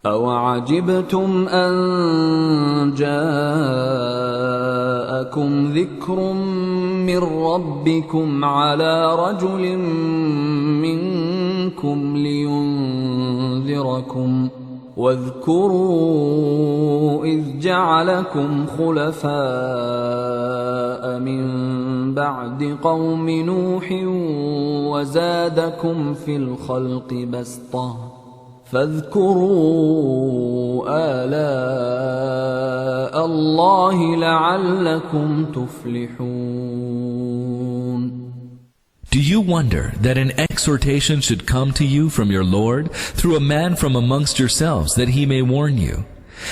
أَوَعَجِبْتُمْ أَنْ جَاءَكُمْ ذِكْرٌ مِّن رَّبِّكُمْ عَلَى رَجُلٍ مِّنكُمْ لِيُنذِرَكُمْ واذكروا إذ جعلكم خلفاء من بعد قوم نوح وزادكم في الخلق بسطة فاذكروا آلاء الله لعلكم تفلحون. Do you wonder that an exhortation should come to you from your Lord through a man from amongst yourselves, that he may warn you?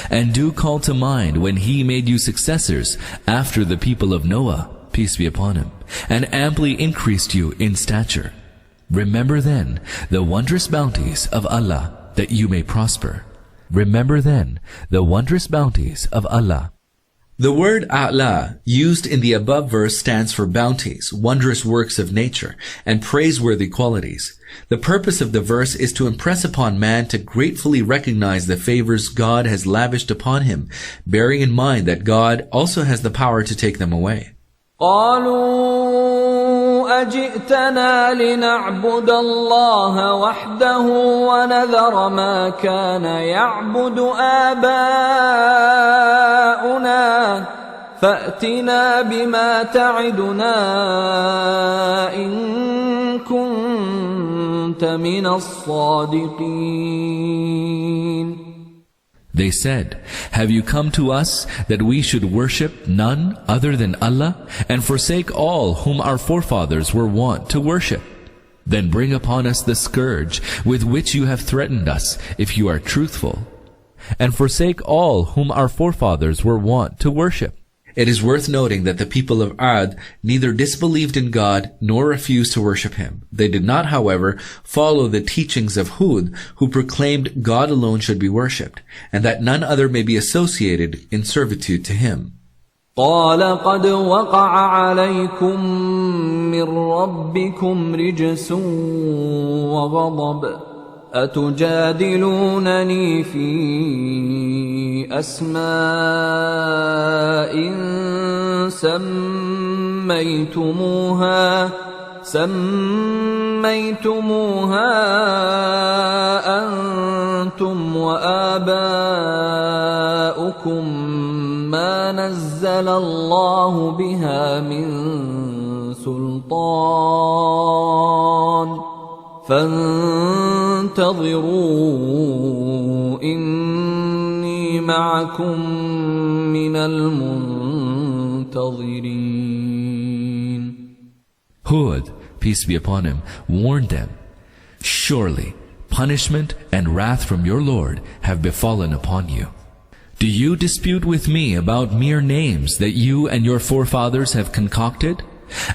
And do call to mind when he made you successors after the people of Noah, peace be upon him, and amply increased you in stature. Remember then the wondrous bounties of Allah, that you may prosper. Remember then the wondrous bounties of Allah. The word A'la used in the above verse stands for bounties, wondrous works of nature, and praiseworthy qualities. The purpose of the verse is to impress upon man to gratefully recognize the favors God has lavished upon him, bearing in mind that God also has the power to take them away. أجئتنا لنعبد الله وحده ونذر ما كان يعبد آباؤنا فأتنا بما تعدنا إن كنت من الصادقين. They said, have you come to us that we should worship none other than Allah and forsake all whom our forefathers were wont to worship? Then bring upon us the scourge with which you have threatened us, if you are truthful. And forsake all whom our forefathers were wont to worship. It is worth noting that the people of Ad neither disbelieved in God nor refused to worship Him. They did not, however, follow the teachings of Hud, who proclaimed God alone should be worshipped, and that none other may be associated in servitude to Him. قال قد وقع عليكم من ربكم رجس وغضب أتجادلونني في أسماء سميتموها أنتم وآباؤكم ما نزل الله بها من سلطان فانتظروا إني معكم من المنتظرين. Hud, peace be upon him, warned them, surely punishment and wrath from your Lord have befallen upon you. Do you dispute with me about mere names that you and your forefathers have concocted,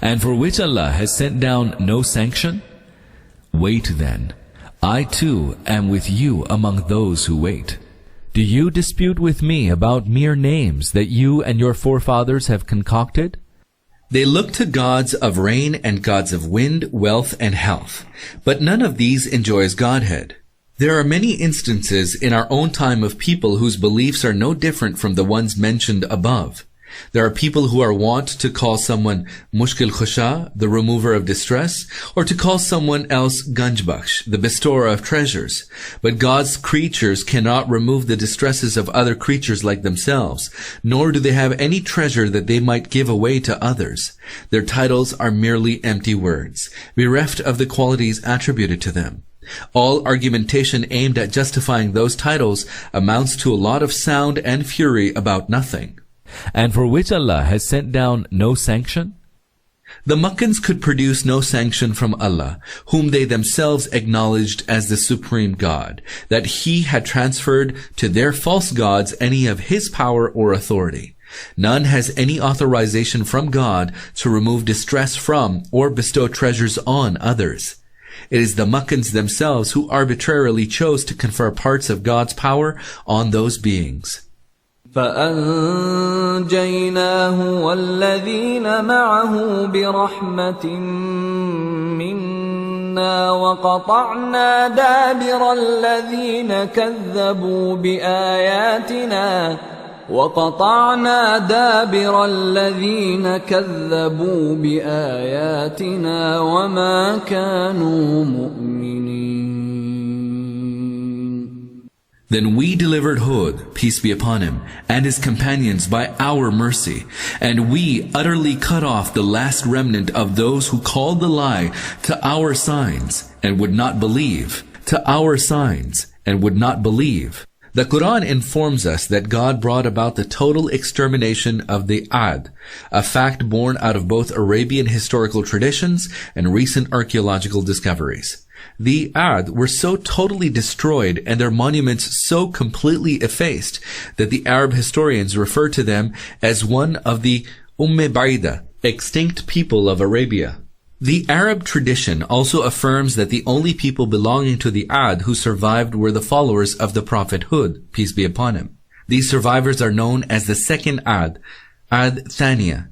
and for which Allah has sent down no sanction? Wait then, I too am with you among those who wait. Do you dispute with me about mere names that you and your forefathers have concocted? They look to gods of rain and gods of wind, wealth, and health, but none of these enjoys Godhead. There are many instances in our own time of people whose beliefs are no different from the ones mentioned above. There are people who are wont to call someone Mushkil Khusha, the remover of distress, or to call someone else Ganjbakhsh, the bestower of treasures. But God's creatures cannot remove the distresses of other creatures like themselves, nor do they have any treasure that they might give away to others. Their titles are merely empty words, bereft of the qualities attributed to them. All argumentation aimed at justifying those titles amounts to a lot of sound and fury about nothing. And for which Allah has sent down no sanction? The Makkans could produce no sanction from Allah, whom they themselves acknowledged as the Supreme God, that He had transferred to their false gods any of His power or authority. None has any authorization from God to remove distress from or bestow treasures on others. It is the Makkans themselves who arbitrarily chose to confer parts of God's power on those beings. فأنجيناه والذين معه برحمة وقطعنا دابر الذين كذبوا بآياتنا وما كانوا مؤمنين. Then we delivered Hud, peace be upon him, and his companions by our mercy, and we utterly cut off the last remnant of those who called the lie to our signs and would not believe. To our signs and would not believe. The Quran informs us that God brought about the total extermination of the Ad, a fact born out of both Arabian historical traditions and recent archaeological discoveries. The Ad were so totally destroyed and their monuments so completely effaced that the Arab historians refer to them as one of the Baida, extinct people of Arabia. The Arab tradition also affirms that the only people belonging to the Ad who survived were the followers of the Prophet Hud, peace be upon him. These survivors are known as the second Ad, Ad Thaniya.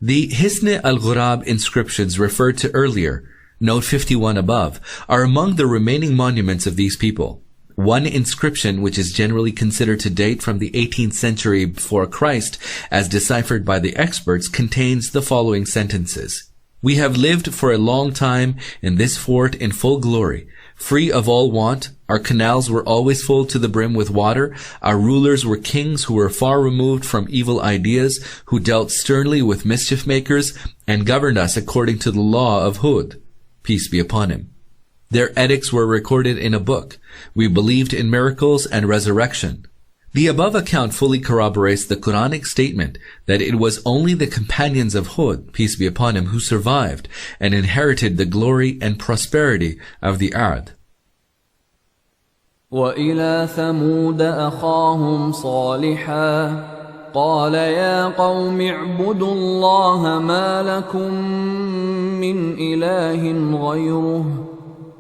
The Hisn al-Ghurab inscriptions referred to earlier, note 51 above, are among the remaining monuments of these people. One inscription, which is generally considered to date from the 18th century before Christ, as deciphered by the experts, contains the following sentences. We have lived for a long time in this fort in full glory, free of all want. Our canals were always full to the brim with water. Our rulers were kings who were far removed from evil ideas, who dealt sternly with mischief makers, and governed us according to the law of Hud, peace be upon him. Their edicts were recorded in a book. We believed in miracles and resurrection. The above account fully corroborates the Quranic statement that it was only the companions of Hud, peace be upon him, who survived and inherited the glory and prosperity of the Ad. وإلى ثمود أخاهم صالحا قال يا قوم اعبدوا الله ما لكم من إله غيره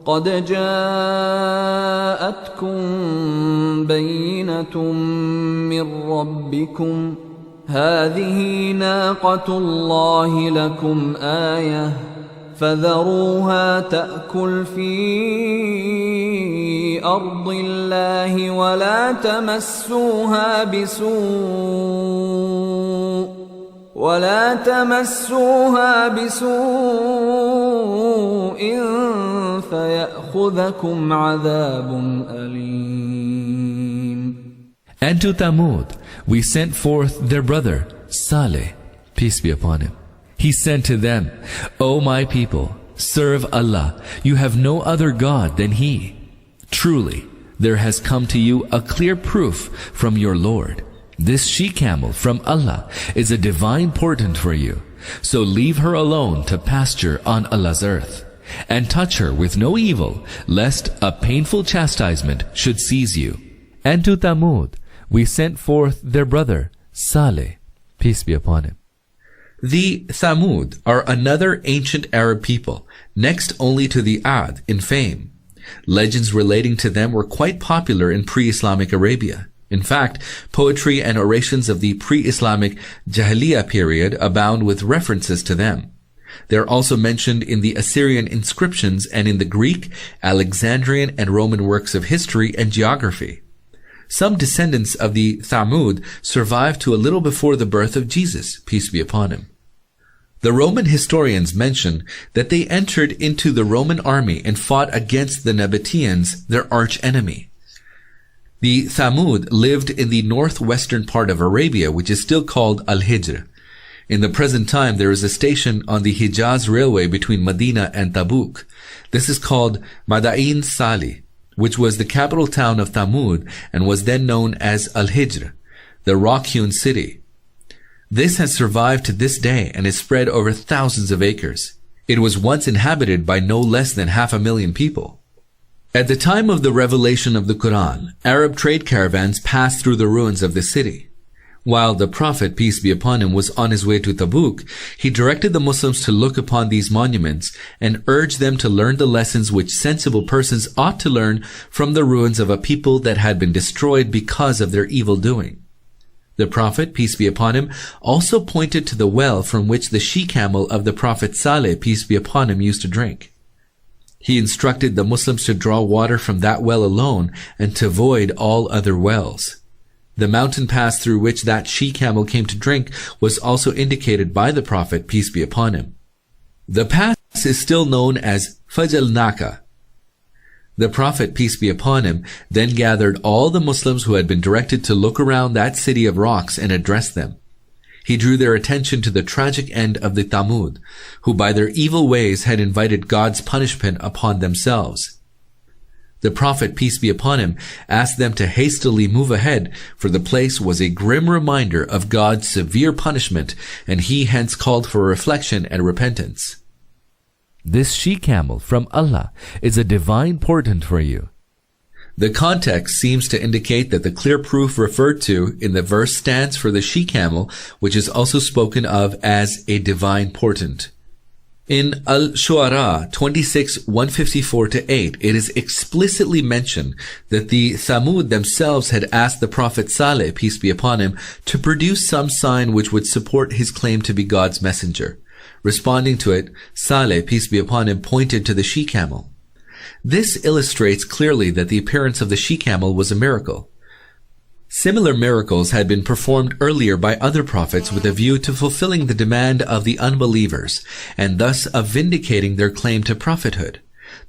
قد جاءتكم بينة من ربكم هذه ناقة الله لكم آية فذروها تأكل في أرض الله ولا تمسوها بسوء فيأخذكم عذاب أليم. And to Thamud we sent forth their brother Saleh, peace be upon him. He said to them, O my people, serve Allah. You have no other God than He. Truly, there has come to you a clear proof from your Lord. This she-camel from Allah is a divine portent for you. So leave her alone to pasture on Allah's earth, and touch her with no evil, lest a painful chastisement should seize you. And to Thamud we sent forth their brother Saleh, peace be upon him. The Thamud are another ancient Arab people, next only to the Ad in fame. Legends relating to them were quite popular in pre-Islamic Arabia. In fact, poetry and orations of the pre-Islamic Jahiliyyah period abound with references to them. They are also mentioned in the Assyrian inscriptions and in the Greek, Alexandrian, and Roman works of history and geography. Some descendants of the Thamud survived to a little before the birth of Jesus, peace be upon him. The Roman historians mention that they entered into the Roman army and fought against the Nabateans, their arch enemy. The Thamud lived in the northwestern part of Arabia, which is still called Al-Hijr. In the present time, there is a station on the Hijaz railway between Medina and Tabuk. This is called Madain Sali, which was the capital town of Thamud and was then known as Al-Hijr, the rock-hewn city. This has survived to this day and is spread over thousands of acres. It was once inhabited by no less than 500,000 people. At the time of the revelation of the Quran, Arab trade caravans passed through the ruins of the city. While the Prophet, peace be upon him, was on his way to Tabuk, he directed the Muslims to look upon these monuments and urged them to learn the lessons which sensible persons ought to learn from the ruins of a people that had been destroyed because of their evil doing. The Prophet, peace be upon him, also pointed to the well from which the she-camel of the Prophet Saleh, peace be upon him, used to drink. He instructed the Muslims to draw water from that well alone and to void all other wells. The mountain pass through which that she-camel came to drink was also indicated by the Prophet, peace be upon him. The pass is still known as Fajal Naka. The Prophet, peace be upon him, then gathered all the Muslims who had been directed to look around that city of rocks and address them. He drew their attention to the tragic end of the Thamud, who by their evil ways had invited God's punishment upon themselves. The Prophet, peace be upon him, asked them to hastily move ahead, for the place was a grim reminder of God's severe punishment, and he hence called for reflection and repentance. This she-camel from Allah is a divine portent for you. The context seems to indicate that the clear proof referred to in the verse stands for the she-camel, which is also spoken of as a divine portent. In Al-Shu'ara 26:154-8, it is explicitly mentioned that the Thamud themselves had asked the Prophet Saleh, peace be upon him, to produce some sign which would support his claim to be God's messenger. Responding to it, Saleh, peace be upon him, pointed to the she-camel. This illustrates clearly that the appearance of the she-camel was a miracle. Similar miracles had been performed earlier by other prophets with a view to fulfilling the demand of the unbelievers, and thus of vindicating their claim to prophethood.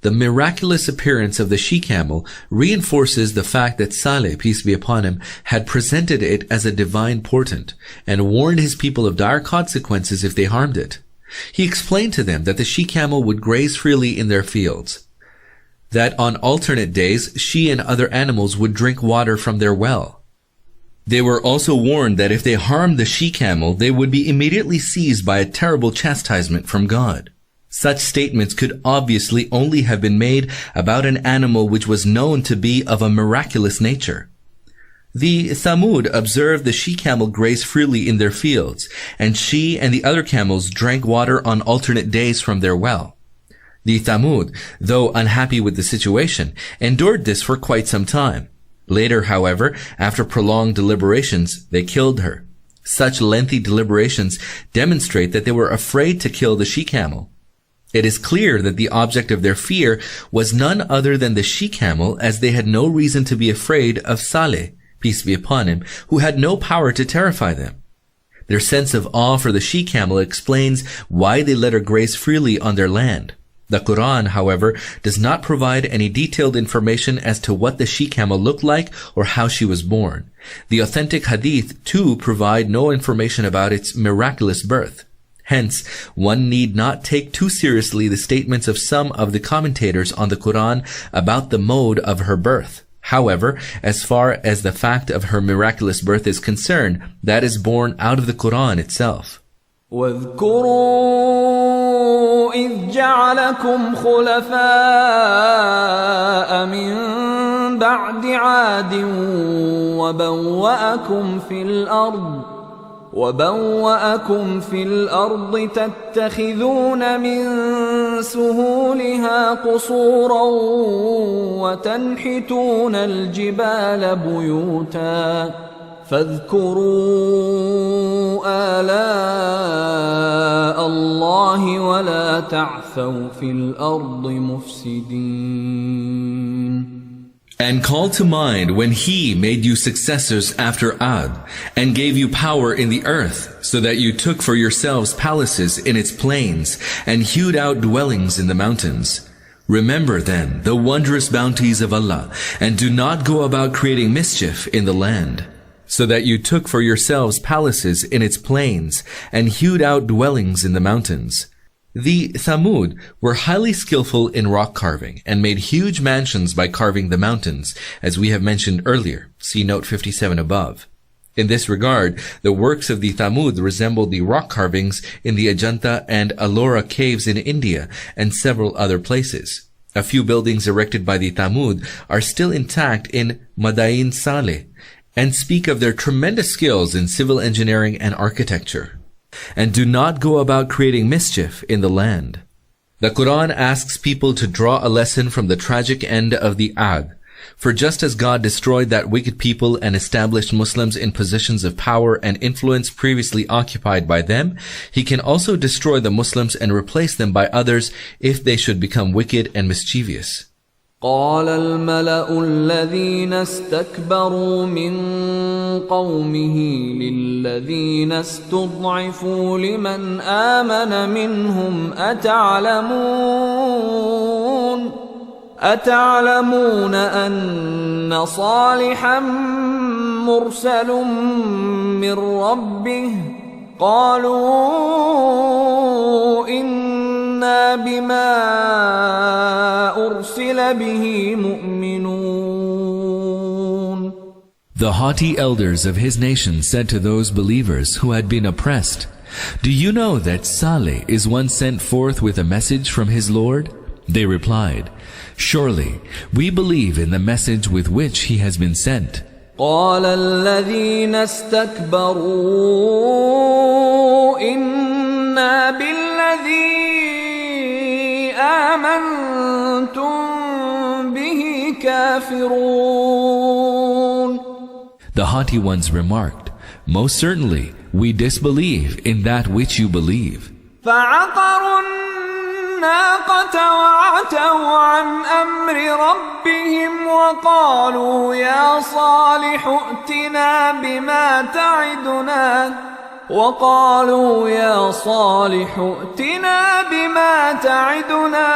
The miraculous appearance of the she-camel reinforces the fact that Saleh, peace be upon him, had presented it as a divine portent, and warned his people of dire consequences if they harmed it. He explained to them that the she-camel would graze freely in their fields, that on alternate days she and other animals would drink water from their well. They were also warned that if they harmed the she-camel, they would be immediately seized by a terrible chastisement from God. Such statements could obviously only have been made about an animal which was known to be of a miraculous nature. The Thamud observed the she-camel graze freely in their fields, and she and the other camels drank water on alternate days from their well. The Thamud, though unhappy with the situation, endured this for quite some time. Later, however, after prolonged deliberations, they killed her. Such lengthy deliberations demonstrate that they were afraid to kill the she-camel. It is clear that the object of their fear was none other than the she-camel, as they had no reason to be afraid of Saleh, peace be upon him, who had no power to terrify them. Their sense of awe for the she-camel explains why they let her graze freely on their land. The Quran, however, does not provide any detailed information as to what the she-camel looked like or how she was born. The authentic hadith, too, provide no information about its miraculous birth. Hence, one need not take too seriously the statements of some of the commentators on the Quran about the mode of her birth. However, as far as the fact of her miraculous birth is concerned, that is born out of the Quran itself. واذكروا إذ جعلكم خلفاء من بعد عاد وبوأكم في الأرض تتخذون من سهولها قصورا وتنحتون الجبال بيوتا فاذكروا آلاء الله ولا تعثوا في الأرض مفسدين. And call to mind when He made you successors after Ad, and gave you power in the earth, so that you took for yourselves palaces in its plains, and hewed out dwellings in the mountains. Remember then the wondrous bounties of Allah, and do not go about creating mischief in the land, so that you took for yourselves palaces in its plains, and hewed out dwellings in the mountains. The Thamud were highly skillful in rock carving, and made huge mansions by carving the mountains, as we have mentioned earlier. See note 57 above. In this regard, the works of the Thamud resembled the rock carvings in the Ajanta and Ellora caves in India, and several other places. A few buildings erected by the Thamud are still intact in Madain Saleh, and speak of their tremendous skills in civil engineering and architecture. And do not go about creating mischief in the land. The Quran asks people to draw a lesson from the tragic end of the Ad. For just as God destroyed that wicked people and established Muslims in positions of power and influence previously occupied by them, He can also destroy the Muslims and replace them by others if they should become wicked and mischievous. قال الملأ الذين استكبروا من قومه للذين استضعفوا لمن آمن منهم أتعلمون أن صالحا مرسل من ربه قالوا إنا بما أرسل به مؤمنون. The haughty elders of his nation said to those believers who had been oppressed, "Do you know that Saleh is one sent forth with a message from his Lord?" They replied, "Surely, we believe in the message with which he has been sent." قال الذين استكبروا إنا بالذي آمنتم به كافرون. The haughty ones remarked, "Most certainly, we disbelieve in that which you believe." فعقروا الناقة وعتوا عن أمر ربهم وقالوا يا صالح ائتنا بما تعدنا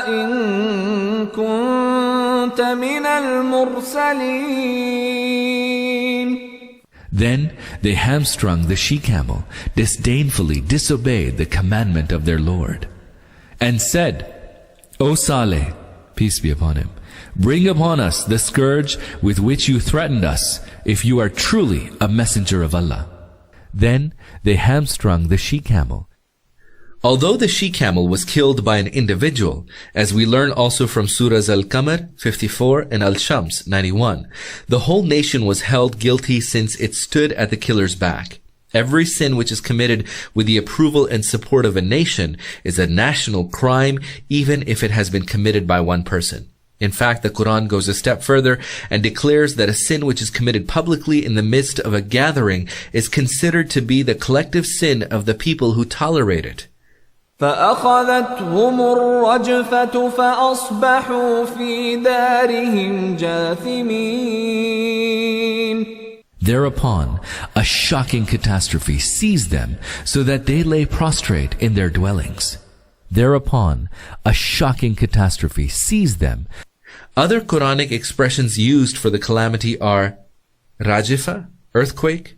إن كنت من المرسلين. Then they hamstrung the she-camel, disdainfully disobeyed the commandment of their Lord, and said, "O Saleh, peace be upon him, bring upon us the scourge with which you threatened us, if you are truly a messenger of Allah." Then they hamstrung the she-camel. Although the she-camel was killed by an individual, as we learn also from Surahs Al-Qamar 54 and Al-Shams 91, the whole nation was held guilty since it stood at the killer's back. Every sin which is committed with the approval and support of a nation is a national crime, even if it has been committed by one person. In fact, the Quran goes a step further and declares that a sin which is committed publicly in the midst of a gathering is considered to be the collective sin of the people who tolerate it. فأخذتهم الرجفة فأصبحوا في دارهم جاثمين. Thereupon, a shocking catastrophe seized them so that they lay prostrate in their dwellings. Thereupon, a shocking catastrophe seized them. Other Quranic expressions used for the calamity are Rajifa, earthquake,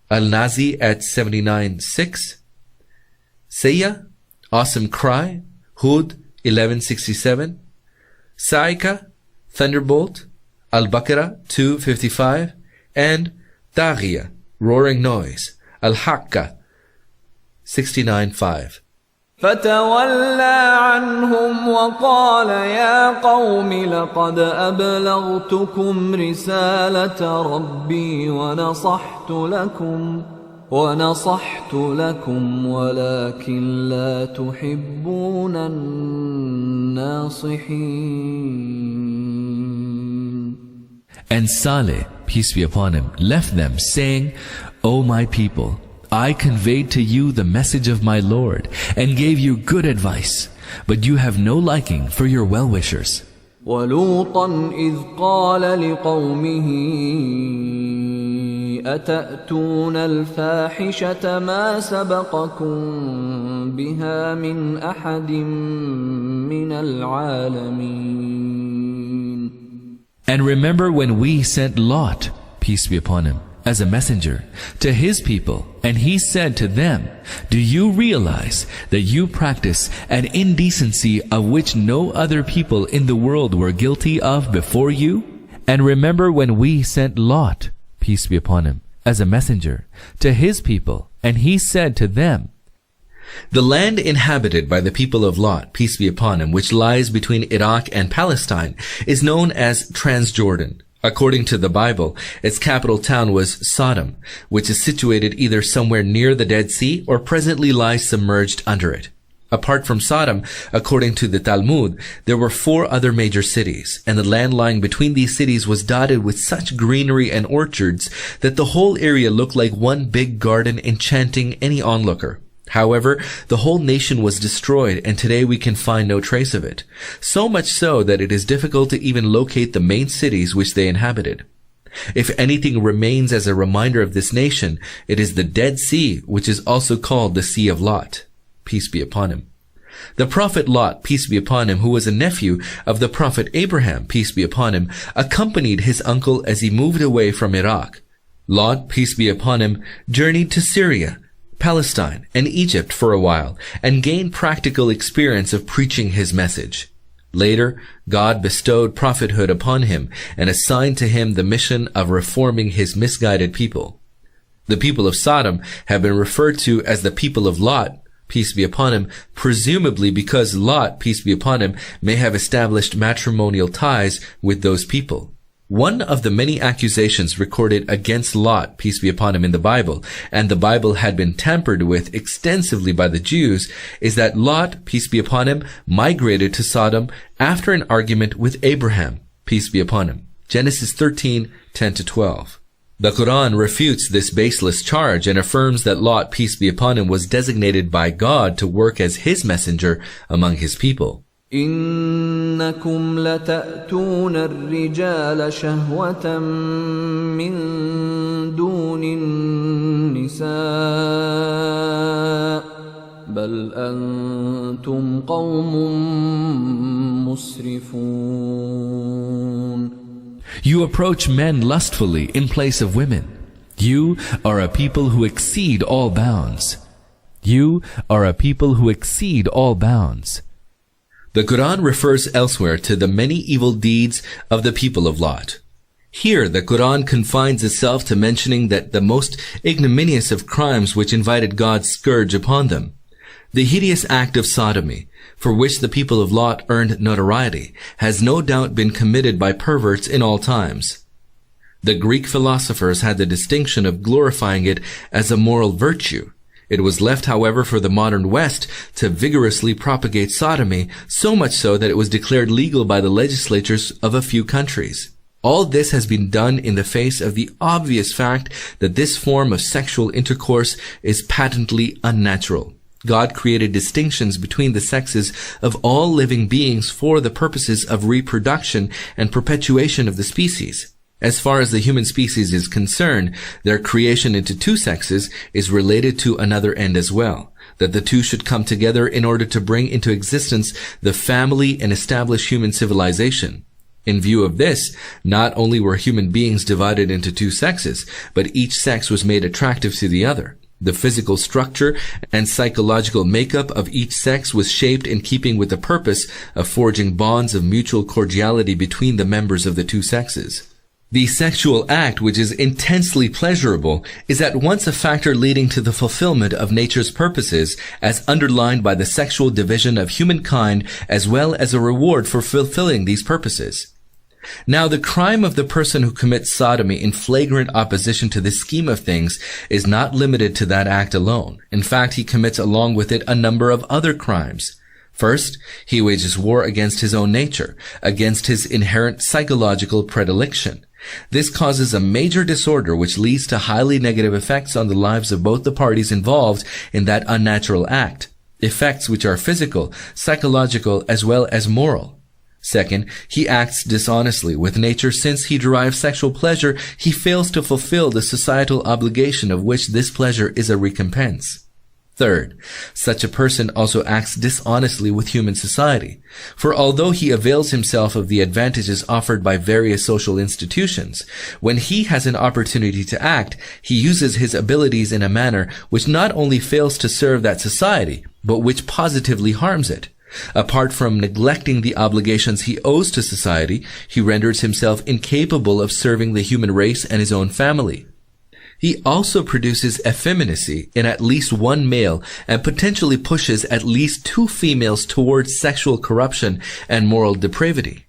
Al-Nazi at 79:6, Sayya, awesome cry, Hud 11:67, Saika, thunderbolt, Al-Baqarah 2:55, and Taghiya, roaring noise, Al-Haqqa 69:5. فتولى عنهم وقال يا قوم لقد أبلغتكم رسالة ربي ونصحت لكم ولكن لا تحبون الناصحين. And Saleh, peace be upon him, left them, saying, "O my people, I conveyed to you the message of my Lord and gave you good advice, but you have no liking for your well-wishers." وَلُوطًا إِذْ قَالَ لِقَوْمِهِ أَتَأْتُونَ الْفَاحِشَةَ مَا سَبَقَكُمْ بِهَا مِنْ أَحَدٍ مِنَ الْعَالَمِينَ. And remember when we sent Lot, peace be upon him, as a messenger to his people, and he said to them, "Do you realize that you practice an indecency of which no other people in the world were guilty of before you?" And remember when we sent Lot, peace be upon him, as a messenger to his people, and he said to them, The land inhabited by the people of Lot, peace be upon him, which lies between Iraq and Palestine, is known as Transjordan. According to the Bible, its capital town was Sodom, which is situated either somewhere near the Dead Sea or presently lies submerged under it. Apart from Sodom, according to the Talmud, there were 4 other major cities, and the land lying between these cities was dotted with such greenery and orchards that the whole area looked like one big garden, enchanting any onlooker. However, the whole nation was destroyed, and today we can find no trace of it, so much so that it is difficult to even locate the main cities which they inhabited. If anything remains as a reminder of this nation, it is the Dead Sea, which is also called the Sea of Lot. Peace be upon him. The Prophet Lot, peace be upon him, who was a nephew of the Prophet Abraham, peace be upon him, accompanied his uncle as he moved away from Iraq. Lot, peace be upon him, journeyed to Syria, Palestine, and Egypt for a while, and gained practical experience of preaching his message. Later, God bestowed prophethood upon him and assigned to him the mission of reforming his misguided people. The people of Sodom have been referred to as the people of Lot, peace be upon him, presumably because Lot, peace be upon him, may have established matrimonial ties with those people. One of the many accusations recorded against Lot, peace be upon him, in the Bible, and the Bible had been tampered with extensively by the Jews, is that Lot, peace be upon him, migrated to Sodom after an argument with Abraham, peace be upon him. Genesis 13:10-12. The Quran refutes this baseless charge and affirms that Lot, peace be upon him, was designated by God to work as his messenger among his people. إنكم لتأتون الرجال شهوة من دون النساء بل أنتم قوم مسرفون. You approach men lustfully in place of women. You are a people who exceed all bounds. You are a people who exceed all bounds. The Quran refers elsewhere to the many evil deeds of the people of Lot. Here, the Quran confines itself to mentioning that the most ignominious of crimes which invited God's scourge upon them, the hideous act of sodomy, for which the people of Lot earned notoriety, has no doubt been committed by perverts in all times. The Greek philosophers had the distinction of glorifying it as a moral virtue. It was left, however, for the modern West to vigorously propagate sodomy, so much so that it was declared legal by the legislatures of a few countries. All this has been done in the face of the obvious fact that this form of sexual intercourse is patently unnatural. God created distinctions between the sexes of all living beings for the purposes of reproduction and perpetuation of the species. As far as the human species is concerned, their creation into 2 sexes is related to another end as well, that the two should come together in order to bring into existence the family and establish human civilization. In view of this, not only were human beings divided into 2 sexes, but each sex was made attractive to the other. The physical structure and psychological makeup of each sex was shaped in keeping with the purpose of forging bonds of mutual cordiality between the members of the 2 sexes. The sexual act, which is intensely pleasurable, is at once a factor leading to the fulfillment of nature's purposes, as underlined by the sexual division of humankind, as well as a reward for fulfilling these purposes. Now, the crime of the person who commits sodomy in flagrant opposition to this scheme of things is not limited to that act alone. In fact, he commits along with it a number of other crimes. First, he wages war against his own nature, against his inherent psychological predilection. This causes a major disorder which leads to highly negative effects on the lives of both the parties involved in that unnatural act, effects which are physical, psychological, as well as moral. Second, he acts dishonestly with nature. Since he derives sexual pleasure, he fails to fulfill the societal obligation of which this pleasure is a recompense. Third, such a person also acts dishonestly with human society. For although he avails himself of the advantages offered by various social institutions, when he has an opportunity to act, he uses his abilities in a manner which not only fails to serve that society, but which positively harms it. Apart from neglecting the obligations he owes to society, he renders himself incapable of serving the human race and his own family. He also produces effeminacy in at least one male and potentially pushes at least 2 females towards sexual corruption and moral depravity.